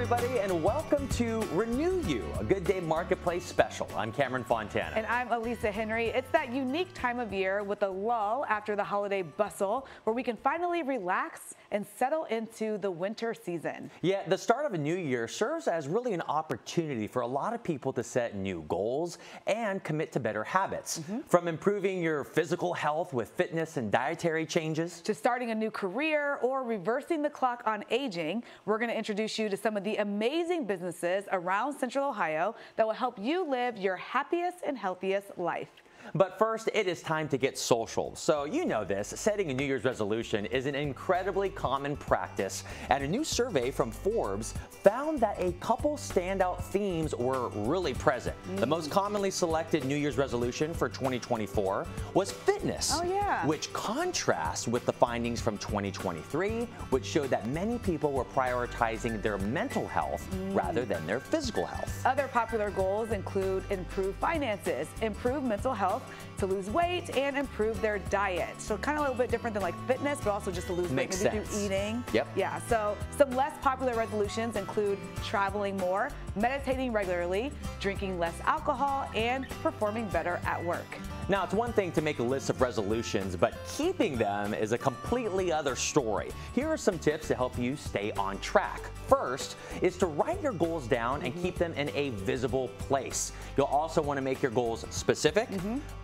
everybody, and welcome to Renew You, a Good Day Marketplace special. I'm Cameron Fontana. And I'm Elisa Henry. It's that unique time of year with a lull after the holiday bustle where we can finally relax and settle into the winter season. Yeah, the start of a new year serves as really an opportunity for a lot of people to set new goals and commit to better habits. From improving your physical health with fitness and dietary changes, to starting a new career or reversing the clock on aging, we're going to introduce you to some of the amazing businesses around Central Ohio that will help you live your happiest and healthiest life. But first, it is time to get social. So you know this, setting a New Year's resolution is an incredibly common practice, and a new survey from Forbes found that a couple standout themes were really present. The most commonly selected New Year's resolution for 2024 was fitness, which contrasts with the findings from 2023, which showed that many people were prioritizing their mental health rather than their physical health. Other popular goals include improve finances, improve mental health, to lose weight, and improve their diet. So kind of a little bit different than like fitness, but also just to lose weight, maybe through eating. Yeah, so some less popular resolutions include traveling more, meditating regularly, drinking less alcohol, and performing better at work. Now, it's one thing to make a list of resolutions, but keeping them is a completely other story. Here are some tips to help you stay on track. First is to write your goals down and keep them in a visible place. You'll also want to make your goals specific,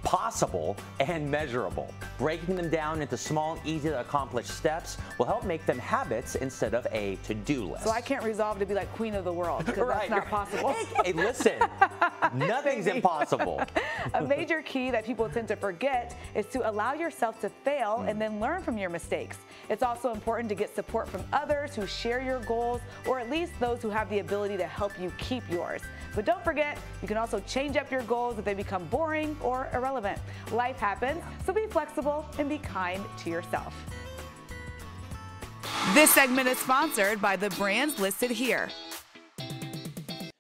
possible, and measurable. Breaking them down into small, easy to accomplish steps will help make them habits instead of a to-do list. So I can't resolve to be like queen of the world, because that's not possible. Hey, listen, nothing's impossible. A major key that people tend to forget is to allow yourself to fail and then learn from your mistakes. It's also important to get support from others who share your goals, or at least those who have the ability to help you keep yours. But don't forget, you can also change up your goals if they become boring or irrelevant. Life happens, so be flexible and be kind to yourself. This segment is sponsored by the brands listed here.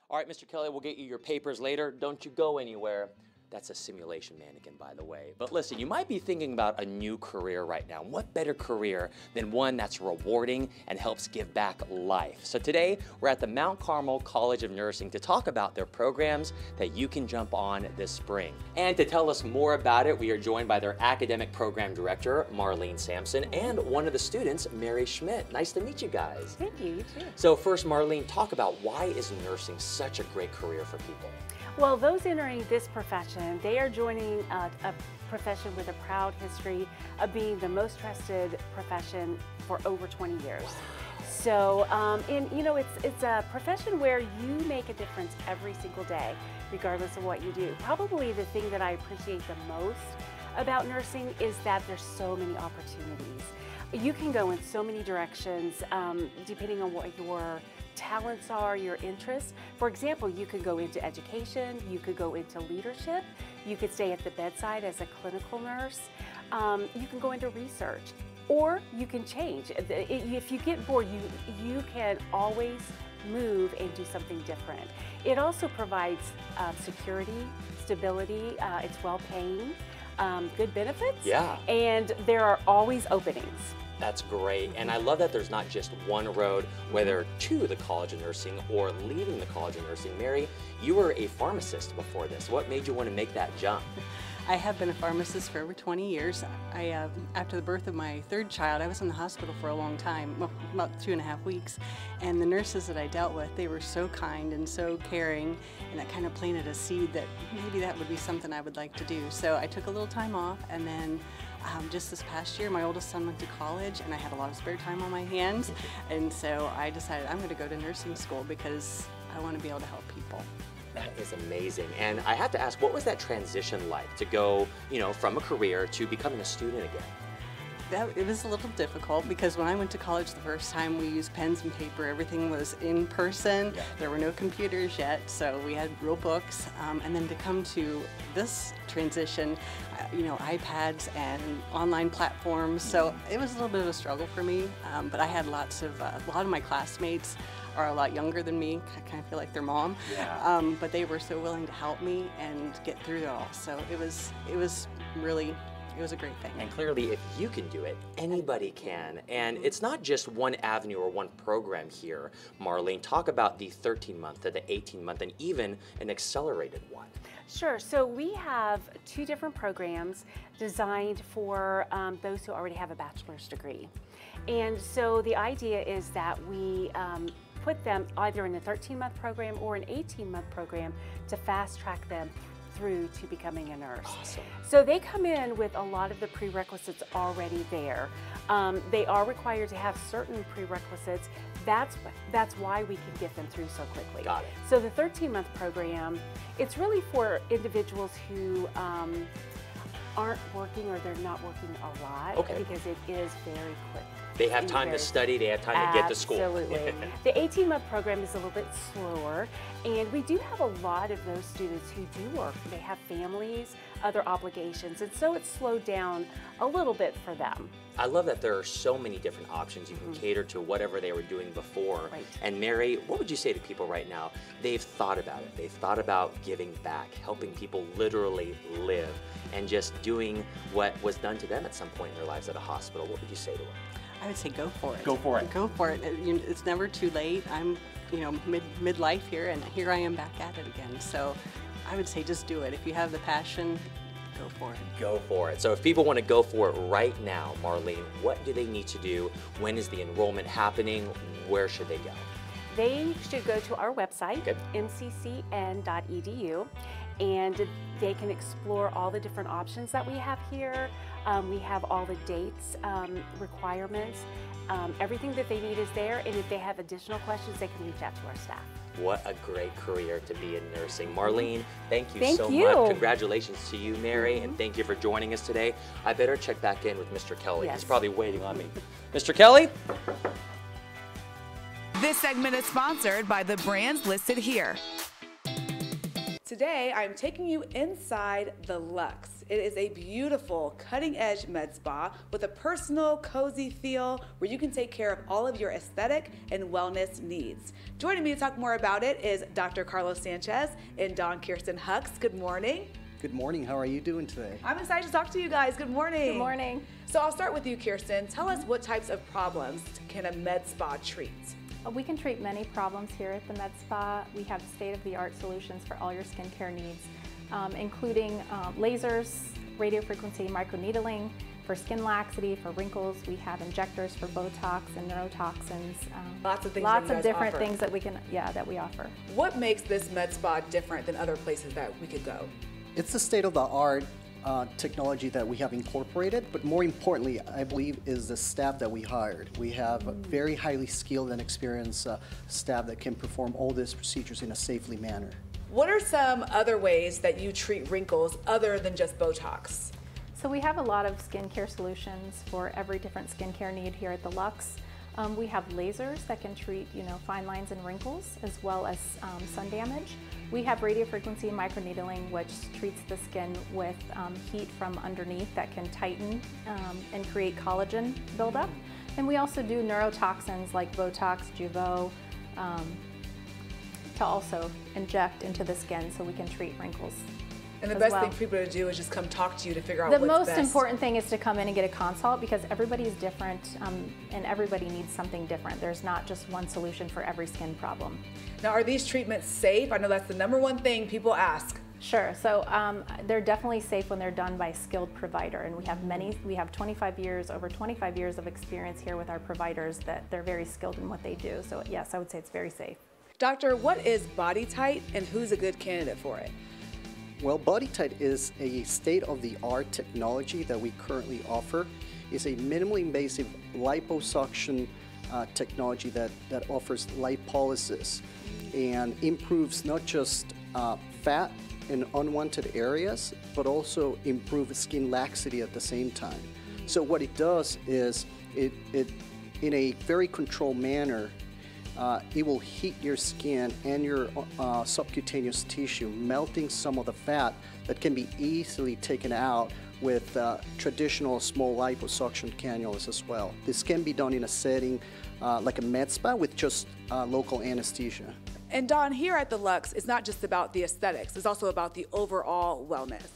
All right, Mr. Kelly, we'll get you your papers later. Don't you go anywhere. That's a simulation mannequin, by the way. But listen, you might be thinking about a new career right now. What better career than one that's rewarding and helps give back life? So today, we're at the Mount Carmel College of Nursing to talk about their programs that you can jump on this spring. And to tell us more about it, we are joined by their academic program director, Marlene Sampson, and one of the students, Mary Schmidt. Nice to meet you guys. Thank you, you too. So first, Marlene, talk about why is nursing such a great career for people? Well, those entering this profession, they are joining a profession with a proud history of being the most trusted profession for over 20 years. So, and you know, it's a profession where you make a difference every single day, regardless of what you do. Probably the thing that I appreciate the most about nursing is that there's so many opportunities. You can go in so many directions, depending on what your talents are, your interests. For example, you could go into education, you could go into leadership, you could stay at the bedside as a clinical nurse, you can go into research, or you can change. If you get bored, you can always move and do something different. It also provides security, stability, it's well-paying, good benefits, and there are always openings. That's great, and I love that there's not just one road, whether to the College of Nursing or leaving the College of Nursing. Mary, you were a pharmacist before this. What made you want to make that jump? I have been a pharmacist for over 20 years. After the birth of my third child, I was in the hospital for a long time, well, about 2.5 weeks, and the nurses that I dealt with, they were so kind and so caring, and that kind of planted a seed that maybe that would be something I would like to do. So I took a little time off, and then just this past year, my oldest son went to college, and I had a lot of spare time on my hands, and so I decided I'm going to go to nursing school because I want to be able to help people. That is amazing. And I have to ask, what was that transition like to go, you know, from a career to becoming a student again? It was a little difficult because when I went to college the first time, we used pens and paper. Everything was in person. There were no computers yet, so we had real books. And then to come to this transition, you know, iPads and online platforms. So it was a little bit of a struggle for me, but I had a lot of my classmates are a lot younger than me. I kind of feel like their mom, but they were so willing to help me and get through it all. So it was really it was a great thing. And clearly, if you can do it, anybody can. And it's not just one avenue or one program here. Marlene, talk about the 13-month, the 18-month, and even an accelerated one. Sure. So we have 2 different programs designed for those who already have a bachelor's degree. And so the idea is that we put them either in a 13-month program or an 18-month program to fast track them through to becoming a nurse. Awesome. So they come in with a lot of the prerequisites already there. They are required to have certain prerequisites. That's why we can get them through so quickly. Got it. So the 13-month program, it's really for individuals who aren't working or they're not working a lot, okay, because it is very quick. They have time to study, they have time to get to school. Absolutely. The 18-month program is a little bit slower, and we do have a lot of those students who do work. They have families, other obligations, and so it's slowed down a little bit for them. I love that there are so many different options. You can cater to whatever they were doing before. Right. And Mary, what would you say to people right now? They've thought about it. They've thought about giving back, helping people literally live, and just doing what was done to them at some point in their lives at a hospital. What would you say to them? I would say go for it. Go for it. Go for it. It's never too late. I'm, midlife here, and here I am back at it again. So I would say just do it. If you have the passion, go for it. Go for it. So if people want to go for it right now, Marlene, what do they need to do? When is the enrollment happening? Where should they go? They should go to our website, okay, mccn.edu, and they can explore all the different options that we have here. We have all the dates, requirements, everything that they need is there, and if they have additional questions, they can reach out to our staff. What a great career to be in nursing. Marlene, thank you Thank so you. much. Congratulations to you, Mary, and thank you for joining us today. I better check back in with Mr. Kelly. Yes. He's probably waiting on me. Mr. Kelly? This segment is sponsored by the brands listed here. Today, I'm taking you inside the Luxe. It is a beautiful, cutting-edge med spa with a personal, cozy feel where you can take care of all of your aesthetic and wellness needs. Joining me to talk more about it is Dr. Carlos Sanchez and Dawn Kirsten Hux. Good morning. Good morning. How are you doing today? I'm excited to talk to you guys. Good morning. Good morning. So I'll start with you, Kirsten. Tell us what types of problems can a med spa treat? We can treat many problems here at the Med Spa. We have state-of-the-art solutions for all your skincare needs, including lasers, radiofrequency microneedling, for skin laxity, for wrinkles. We have injectors for Botox and neurotoxins. Lots of things. Lots of different things that we can, that we offer. What makes this med spa different than other places that we could go? It's the state-of-the-art technology that we have incorporated, but more importantly, I believe, is the staff that we hired. We have a very highly skilled and experienced staff that can perform all these procedures in a safely manner. What are some other ways that you treat wrinkles other than just Botox? So we have a lot of skincare solutions for every different skincare need here at the Luxe. We have lasers that can treat, fine lines and wrinkles, as well as sun damage. We have radiofrequency microneedling, which treats the skin with heat from underneath that can tighten and create collagen buildup. And we also do neurotoxins like Botox, Jeuveau, to also inject into the skin so we can treat wrinkles. And the best thing for people to do is just come talk to you to figure out the what's most best. important thing is to come in and get a consult, because everybody's different and everybody needs something different. There's not just one solution for every skin problem. Now, are these treatments safe? I know that's the #1 thing people ask. Sure. So they're definitely safe when they're done by a skilled provider, and we have over 25 years of experience here with our providers that they're very skilled in what they do. So yes, I would say it's very safe. Doctor, what is Body Tight and who's a good candidate for it? Well, Body Tight is a state-of-the-art technology that we currently offer. It's a minimally invasive liposuction technology that offers lipolysis and improves not just fat in unwanted areas, but also improves skin laxity at the same time. So what it does is it in a very controlled manner, it will heat your skin and your subcutaneous tissue, melting some of the fat that can be easily taken out with traditional small liposuction cannulas as well. This can be done in a setting like a med spa with just local anesthesia. And Dawn, here at the Luxe, it's not just about the aesthetics, it's also about the overall wellness.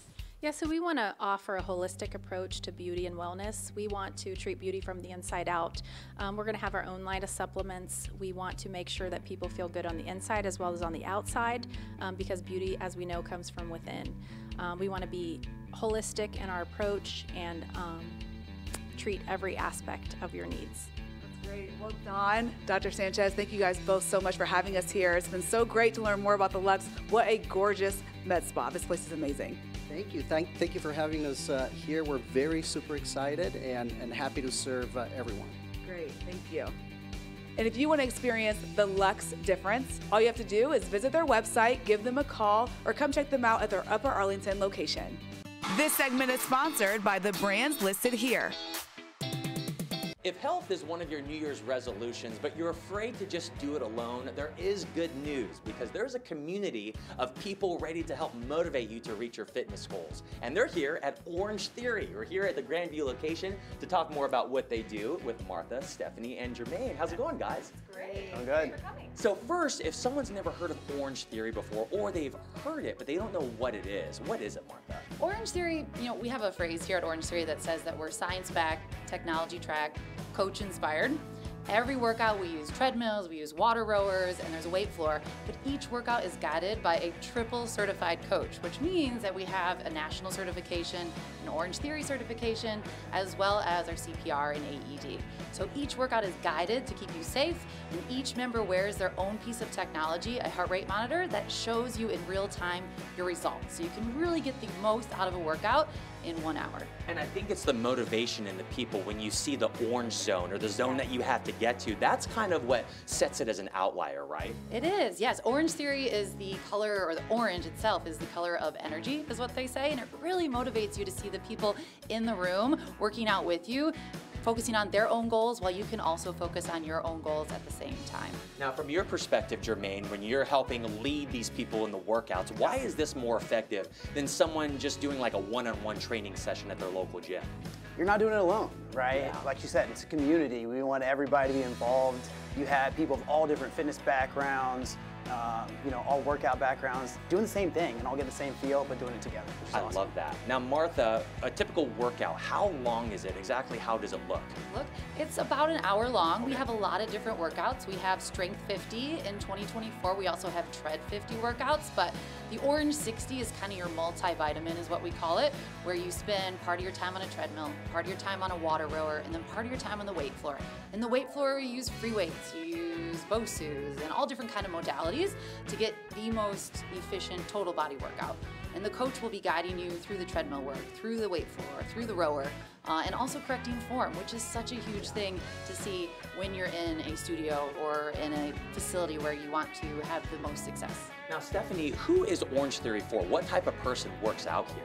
Yeah, so we want to offer a holistic approach to beauty and wellness. We want to treat beauty from the inside out. We're going to have our own line of supplements. We want to make sure that people feel good on the inside as well as on the outside, because beauty, as we know, comes from within. We want to be holistic in our approach and treat every aspect of your needs. Great. Well, Dawn, Dr. Sanchez, thank you guys both so much for having us here. It's been so great to learn more about the Luxe. What a gorgeous med spa. This place is amazing. Thank you. Thank you for having us here. We're very super excited and happy to serve everyone. Great. Thank you. And if you want to experience the Luxe difference, all you have to do is visit their website, give them a call, or come check them out at their Upper Arlington location. This segment is sponsored by the brands listed here. If health is one of your New Year's resolutions, but you're afraid to just do it alone, there is good news, because there's a community of people ready to help motivate you to reach your fitness goals. And they're here at Orangetheory. We're here at the Grandview location to talk more about what they do with Martha, Stephanie, and Jermaine. How's it going, guys? Great. I'm good. So first, if someone's never heard of Orangetheory before, or they've heard it, but they don't know what it is it, Martha? Orangetheory, we have a phrase here at Orangetheory that says that we're science-backed, technology-tracked, coach-inspired. Every workout we use treadmills, we use water rowers, and there's a weight floor, but each workout is guided by a triple certified coach, which means that we have a national certification, an Orangetheory certification, as well as our CPR and AED. So each workout is guided to keep you safe, and each member wears their own piece of technology, a heart rate monitor that shows you in real time your results. So you can really get the most out of a workout in 1 hour. And I think it's the motivation in the people when you see the orange zone or the zone that you have to get to. That's kind of what sets it as an outlier, right? It is, yes. Orangetheory is the color, or the orange itself is the color of energy, is what they say, and it really motivates you to see the people in the room working out with you, focusing on their own goals while you can also focus on your own goals at the same time. Now, from your perspective, Jermaine, when you're helping lead these people in the workouts, why is this more effective than someone just doing like a one-on-one training session at their local gym? You're not doing it alone, right? Yeah. Like you said, it's a community. We want everybody to be involved. You have people of all different fitness backgrounds, all workout backgrounds, doing the same thing and all get the same feel, but doing it together. I love that. Now, Martha, a typical workout, how long is it? Exactly how does it look? It's about an hour long. We have a lot of different workouts. We have Strength 50 in 2024. We also have Tread 50 workouts, but the Orange 60 is kind of your multivitamin, is what we call it, where you spend part of your time on a treadmill, part of your time on a water rower, and then part of your time on the weight floor. In the weight floor, you use free weights, you use BOSUs, and all different kind of modalities to get the most efficient total body workout. And the coach will be guiding you through the treadmill work, through the weight floor, through the rower, and also correcting form, which is such a huge thing to see when you're in a studio or in a facility where you want to have the most success. Now, Stephanie, who is Orangetheory for? What type of person works out here?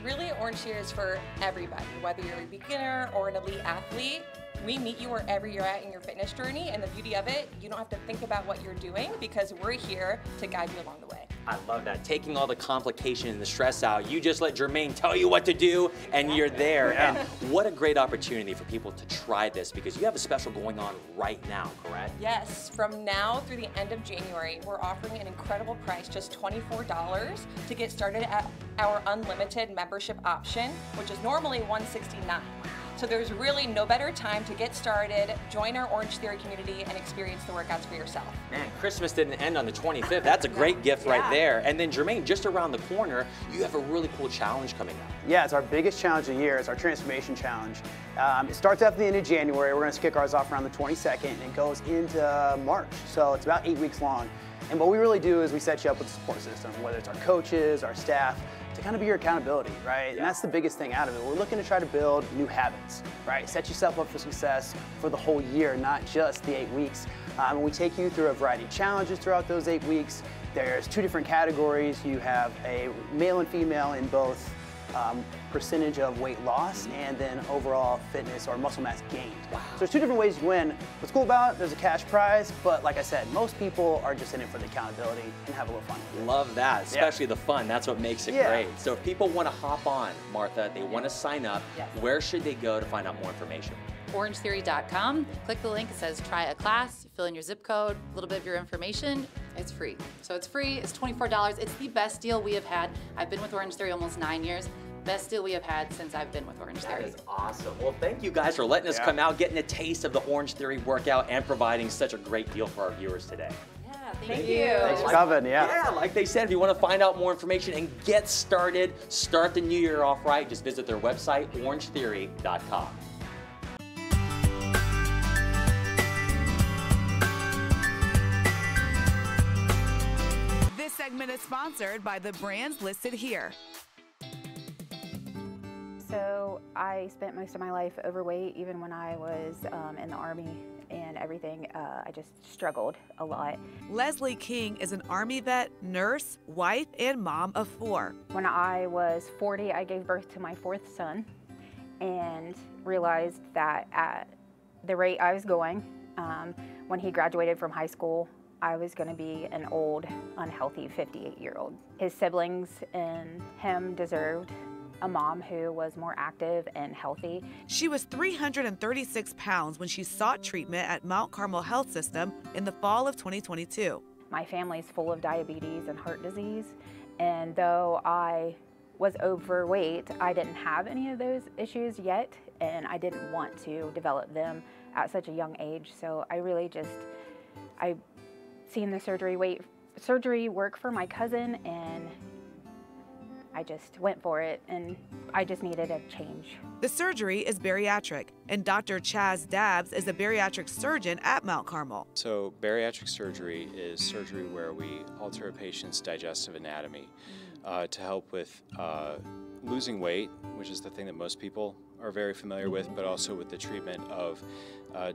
Really, Orangetheory is for everybody, whether you're a beginner or an elite athlete. We meet you wherever you're at in your fitness journey, and the beauty of it, you don't have to think about what you're doing because we're here to guide you along the way. I love that. Taking all the complication and the stress out, you just let Jermaine tell you what to do, and you're there. Yeah. And what a great opportunity for people to try this, because you have a special going on right now, correct? Yes, from now through the end of January, we're offering an incredible price, just $24 to get started at our unlimited membership option, which is normally $169. So there's really no better time to get started, join our Orangetheory community, and experience the workouts for yourself. Man, Christmas didn't end on the 25th. That's a great gift right there. And then Jermaine, just around the corner, you have a really cool challenge coming up. Yeah, it's our biggest challenge of the year. It's our Transformation Challenge. It starts at the end of January. We're going to kick ours off around the 22nd, and it goes into March. So it's about 8 weeks long. And what we really do is we set you up with a support system, whether it's our coaches, our staff, to kind of be your accountability, right? And that's the biggest thing out of it. We're looking to try to build new habits, right? Set yourself up for success for the whole year, not just the 8 weeks. And we take you through a variety of challenges throughout those 8 weeks. There's 2 different categories. You have a male and female in both percentage of weight loss and then overall fitness or muscle mass gained. Wow. So there's 2 different ways you win. What's cool about it, there's a cash prize, but like I said, most people are just in it for the accountability and have a little fun with it. Love that, especially the fun. That's what makes it great. So if people want to hop on, Martha, they want to sign up, where should they go to find out more information? Orangetheory.com. Click the link. It says try a class. Fill in your zip code, a little bit of your information. It's free. So it's free. It's $24. It's the best deal we have had. I've been with Orangetheory almost 9 years. best deal we have had since I've been with Orangetheory. That is awesome. Well, thank you guys for letting us come out, getting a taste of the Orangetheory workout, and providing such a great deal for our viewers today. Yeah, thank you. Thanks for coming, Yeah, like they said, if you want to find out more information and get started, start the new year off right, just visit their website, orangetheory.com. This segment is sponsored by the brands listed here. So I spent most of my life overweight, even when I was in the Army and everything. I just struggled a lot. Leslie King is an Army vet, nurse, wife, and mom of 4. When I was 40, I gave birth to my 4th son and realized that at the rate I was going, when he graduated from high school, I was going to be an old, unhealthy 58-year-old. His siblings and him deserved a mom who was more active and healthy. She was 336 pounds when she sought treatment at Mount Carmel Health System in the fall of 2022. My family's full of diabetes and heart disease, and though I was overweight, I didn't have any of those issues yet, and I didn't want to develop them at such a young age. So I really I seen the surgery work for my cousin, and I just went for it, and I just needed a change. The surgery is bariatric, and Dr. Chaz Dabbs is a bariatric surgeon at Mount Carmel. So bariatric surgery is surgery where we alter a patient's digestive anatomy to help with losing weight, which is the thing that most people are very familiar with, but also with the treatment of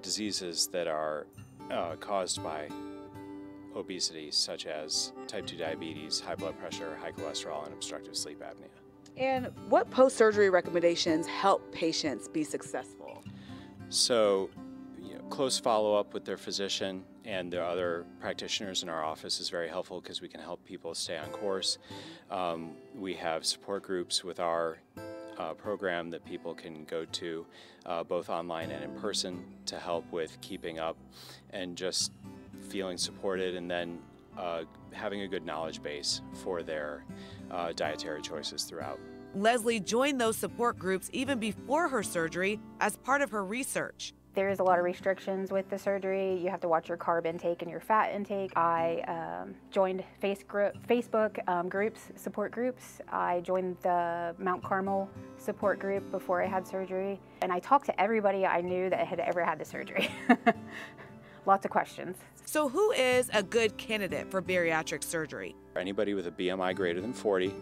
diseases that are caused by obesity, such as type 2 diabetes, high blood pressure, high cholesterol, and obstructive sleep apnea. And what post-surgery recommendations help patients be successful? So, close follow-up with their physician and the other practitioners in our office is very helpful because we can help people stay on course. We have support groups with our program that people can go to both online and in person to help with keeping up and just feeling supported, and then having a good knowledge base for their dietary choices throughout. Leslie joined those support groups even before her surgery as part of her research. There's a lot of restrictions with the surgery. You have to watch your carb intake and your fat intake. I joined Facebook groups, support groups. I joined the Mount Carmel support group before I had surgery. And I talked to everybody I knew that had ever had the surgery. Lots of questions. So who is a good candidate for bariatric surgery? Anybody with a BMI greater than 40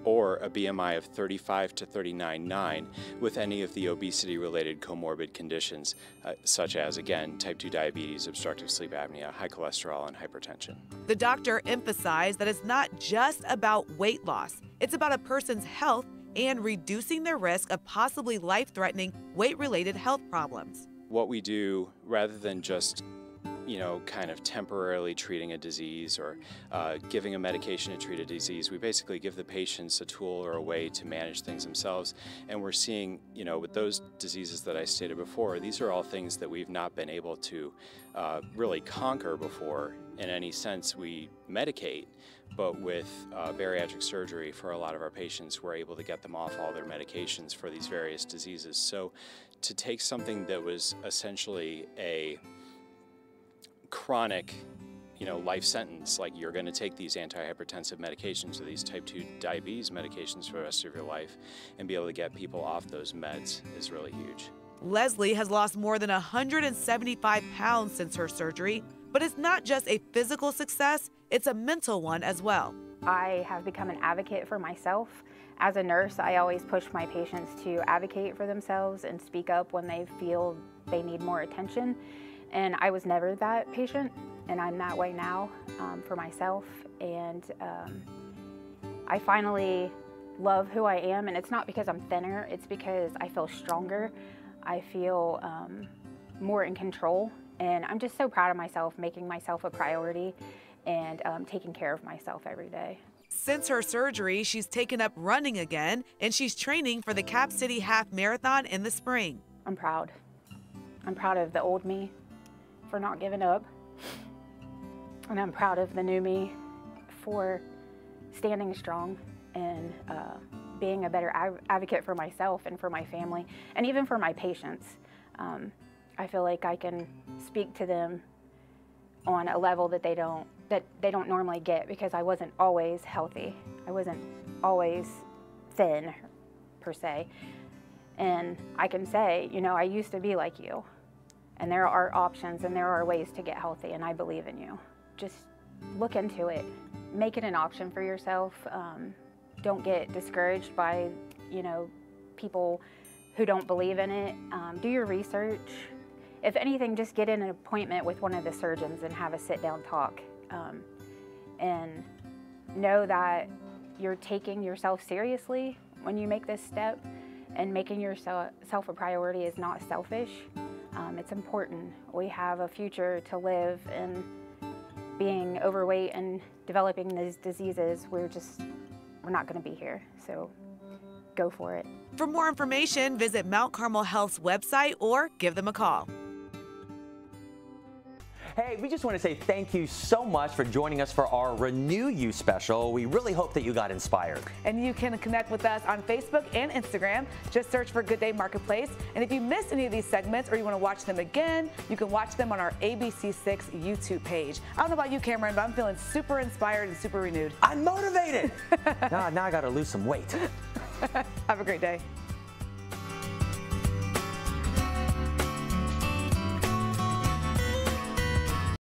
or a BMI of 35 to 39.9 with any of the obesity-related comorbid conditions, such as, again, type 2 diabetes, obstructive sleep apnea, high cholesterol, and hypertension. The doctor emphasized that it's not just about weight loss. It's about a person's health and reducing their risk of possibly life-threatening weight-related health problems. What we do, rather than just kind of temporarily treating a disease or giving a medication to treat a disease, we basically give the patients a tool or a way to manage things themselves. And we're seeing, with those diseases that I stated before, these are all things that we've not been able to really conquer before. In any sense, we medicate, but with bariatric surgery for a lot of our patients, we're able to get them off all their medications for these various diseases. So to take something that was essentially a chronic, life sentence, like you're going to take these antihypertensive medications or these type 2 diabetes medications for the rest of your life, and be able to get people off those meds is really huge. Leslie has lost more than 175 pounds since her surgery, but it's not just a physical success, it's a mental one as well. I have become an advocate for myself. As a nurse, I always push my patients to advocate for themselves and speak up when they feel they need more attention. And I was never that patient, and I'm that way now for myself. And I finally love who I am, and it's not because I'm thinner, it's because I feel stronger. I feel more in control, and I'm just so proud of myself, making myself a priority and taking care of myself every day. Since her surgery, she's taken up running again, and she's training for the Cap City Half Marathon in the spring. I'm proud. I'm proud of the old me for not giving up, and I'm proud of the new me for standing strong and being a better advocate for myself and for my family, and even for my patients. I feel like I can speak to them on a level that they don't normally get, because I wasn't always healthy. I wasn't always thin, per se. And I can say, you know, I used to be like you. And there are options and there are ways to get healthy, and I believe in you. Just look into it. Make it an option for yourself. Don't get discouraged by, you know, people who don't believe in it. Do your research. If anything, just get in an appointment with one of the surgeons and have a sit-down talk. And know that you're taking yourself seriously when you make this step, and making yourself a priority is not selfish. It's important. We have a future to live, and being overweight and developing these diseases, we're not going to be here. So go for it. For more information, visit Mount Carmel Health's website or give them a call. Hey, we just want to say thank you so much for joining us for our Renew You special. We really hope that you got inspired. And you can connect with us on Facebook and Instagram. Just search for Good Day Marketplace. And if you missed any of these segments or you want to watch them again, you can watch them on our WSYX YouTube page. I don't know about you, Cameron, but I'm feeling super inspired and super renewed. I'm motivated. Now I got to lose some weight. Have a great day.